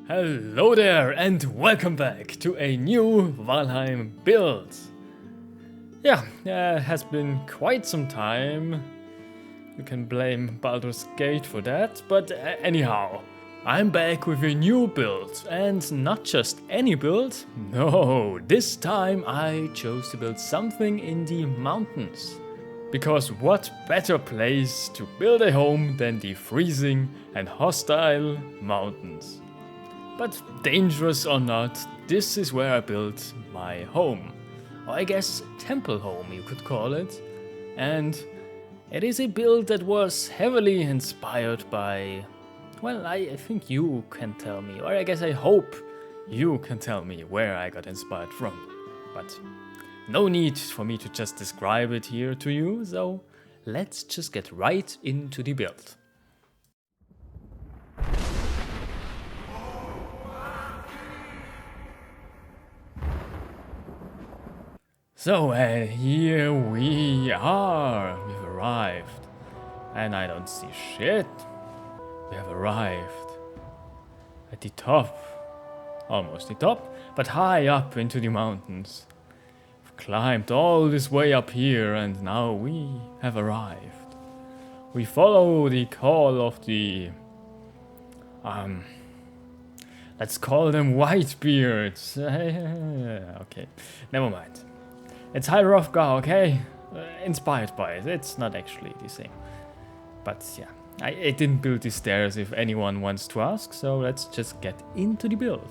Hello there and welcome back to a new Valheim build. Yeah, has been quite some time. You can blame Baldur's Gate for that, but anyhow, I'm back with a new build, and not just any build. No, this time I chose to build something in the mountains. Because what better place to build a home than the freezing and hostile mountains? But dangerous or not, this is where I built my home. Or I guess temple home you could call it. And it is a build that was heavily inspired by... Well, I think you can tell me, or I guess I hope you can tell me where I got inspired from. But no need for me to just describe it here to you, so let's just get right into the build. So here we are, we've arrived, and I don't see shit. We have arrived at the top, almost the top, but high up into the mountains. We've climbed all this way up here and now we have arrived. We follow the call of the, let's call them Whitebeards. Okay, never mind. It's High Hrothgar, okay? Inspired by it. It's not actually the same. But yeah, I didn't build these stairs if anyone wants to ask, so let's just get into the build.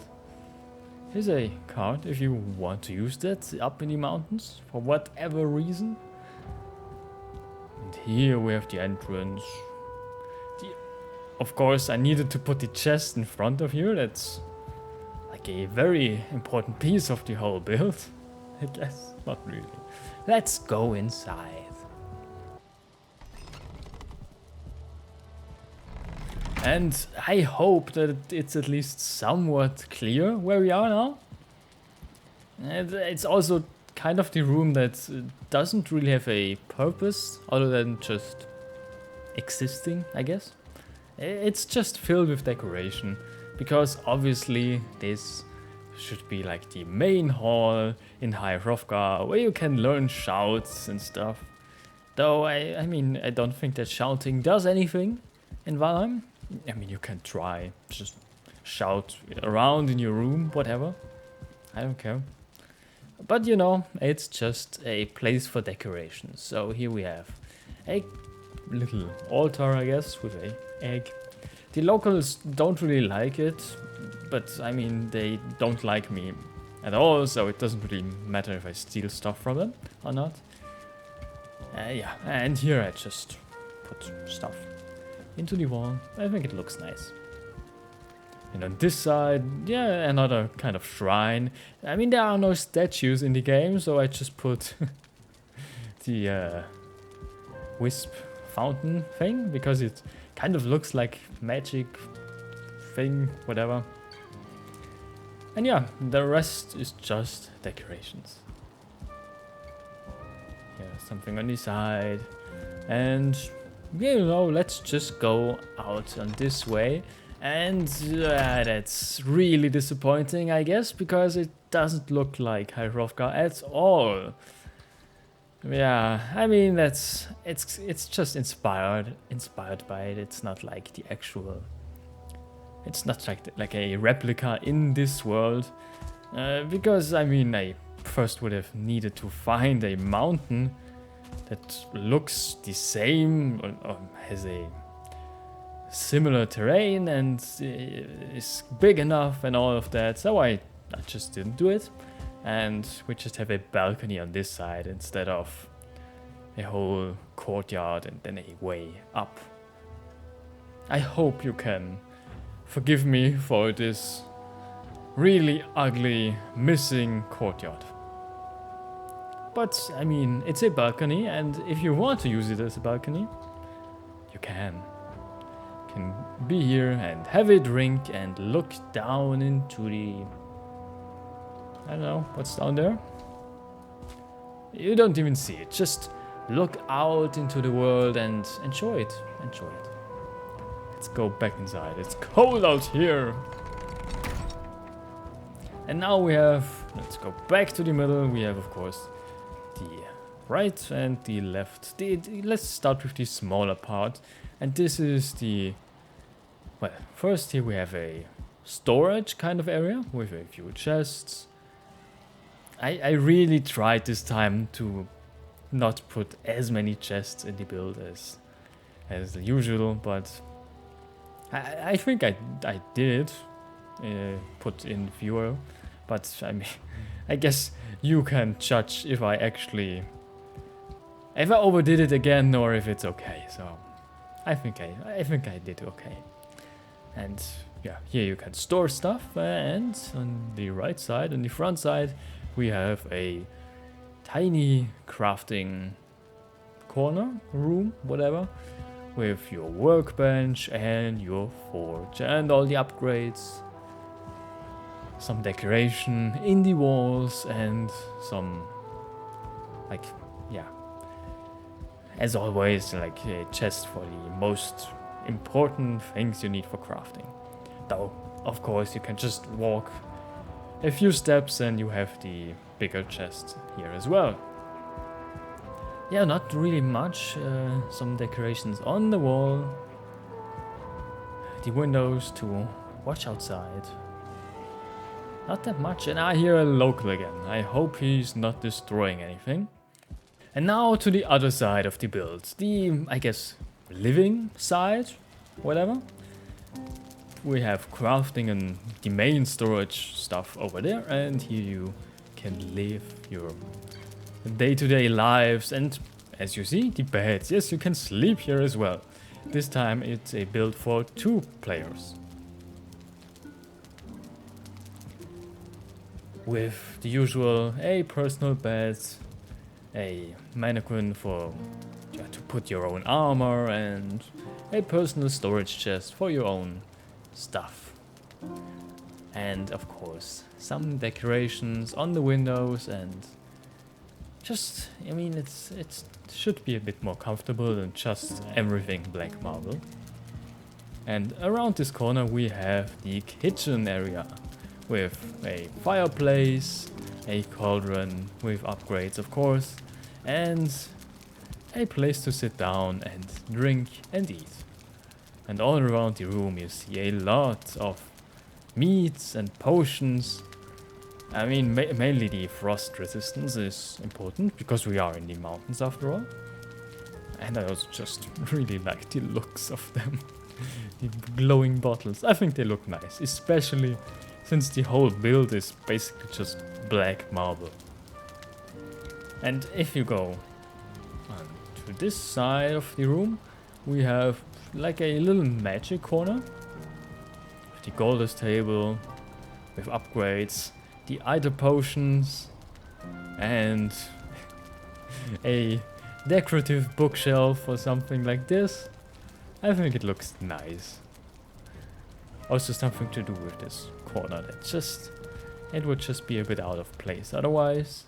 Here's a card if you want to use that up in the mountains for whatever reason. And here we have the entrance. Of course, I needed to put the chest in front of here. That's like a very important piece of the whole build. I guess. Not really. Let's go inside. And I hope that it's at least somewhat clear where we are now. And it's also kind of the room that doesn't really have a purpose other than just existing, I guess. It's just filled with decoration because obviously this should be like the main hall in High Hrothgar where you can learn shouts and stuff. Though I mean I don't think that shouting does anything in Valheim. I mean you can try, just shout around in your room, whatever. I don't care. But you know, it's just a place for decoration. So here we have a little altar, I guess, with an egg. The locals don't really like it. But I mean, they don't like me at all, so it doesn't really matter if I steal stuff from them or not. Yeah, and here I just put stuff into the wall. I think it looks nice. And on this side, yeah, another kind of shrine. I mean, there are no statues in the game, so I just put the wisp fountain thing, because it kind of looks like magic thing, whatever. And yeah, the rest is just decorations. Yeah, something on the side. And, you know, let's just go out on this way. And that's really disappointing, I guess, because it doesn't look like High Hrothgar at all. Yeah, I mean, it's just inspired by it. It's not like the actual... It's not like a replica in this world, because I mean I first would have needed to find a mountain that looks the same or has a similar terrain and is big enough and all of that, so I just didn't do it, and we just have a balcony on this side instead of a whole courtyard and then a way up. I hope you can forgive me for this really ugly missing courtyard. But I mean, it's a balcony, and if you want to use it as a balcony, you can. You can be here and have a drink and look down into the... I don't know, what's down there? You don't even see it, just look out into the world and enjoy it. Enjoy it. Let's go back inside. It's cold out here. And now we have, let's go back to the middle, we have of course the right and the left. Let's start with the smaller part, and this is the, well, first here we have a storage kind of area with a few chests. I really tried this time to not put as many chests in the build as usual, but I think I did put in fewer, but I mean, I guess you can judge if I overdid it again or if it's okay. So I think I did okay. And yeah, here you can store stuff, and on the right side, on the front side, we have a tiny crafting corner, room, whatever, with your workbench and your forge and all the upgrades, some decoration in the walls, and some, like, yeah, as always, like a chest for the most important things you need for crafting. Though, of course, you can just walk a few steps and you have the bigger chest here as well. Yeah, not really much. Some decorations on the wall, the windows to watch outside. Not that much, and I hear a local again. I hope he's not destroying anything. And now to the other side of the build, the, I guess, living side, whatever. We have crafting and the main storage stuff over there, and here you can live your day-to-day lives, and as you see, the beds. Yes, you can sleep here as well. This time it's a build for 2 players. With the usual, a personal bed, a mannequin for to put your own armor, and a personal storage chest for your own stuff. And of course, some decorations on the windows, and just, I mean, it should be a bit more comfortable than just everything black marble. And around this corner we have the kitchen area with a fireplace, a cauldron with upgrades of course, and a place to sit down and drink and eat. And all around the room you see a lot of meats and potions. I mean, mainly the frost resistance is important because we are in the mountains after all. And I also just really like the looks of them. The glowing bottles. I think they look nice, especially since the whole build is basically just black marble. And if you go to this side of the room, we have like a little magic corner with the goldest table with upgrades, the either potions, and a decorative bookshelf or something like this. I think it looks nice. Also something to do with this corner that it would just be a bit out of place otherwise.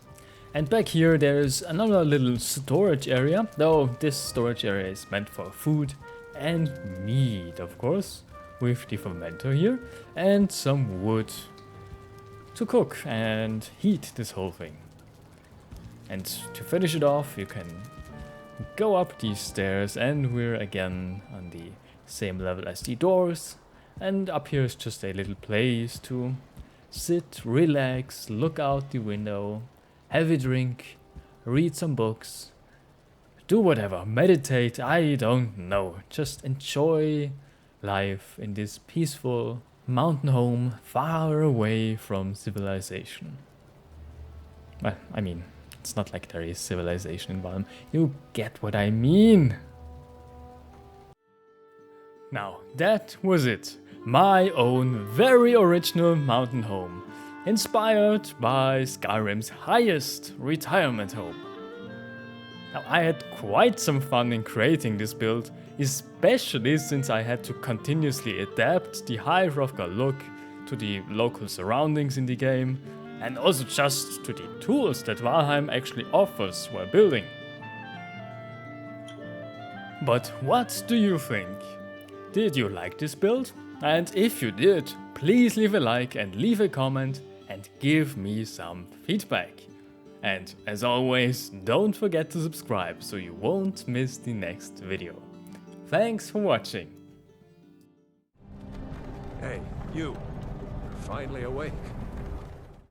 And back here there's another little storage area, though this storage area is meant for food and meat, of course, with the fermenter here and some wood to cook and heat this whole thing. And to finish it off, you can go up these stairs, and we're again on the same level as the doors. And up here is just a little place to sit, relax, look out the window, have a drink, read some books, do whatever, meditate, I don't know. Just enjoy life in this peaceful mountain home far away from civilization. Well, I mean, it's not like there is civilization in Valheim. You get what I mean. Now, that was it. My own very original mountain home, inspired by Skyrim's highest retirement home. Now, I had quite some fun in creating this build, especially since I had to continuously adapt the High Hrothgar look to the local surroundings in the game, and also just to the tools that Valheim actually offers while building. But what do you think? Did you like this build? And if you did, please leave a like and leave a comment, and and give me some feedback. And as always, don't forget to subscribe so you won't miss the next video. Thanks for watching. Hey, you. You're finally awake.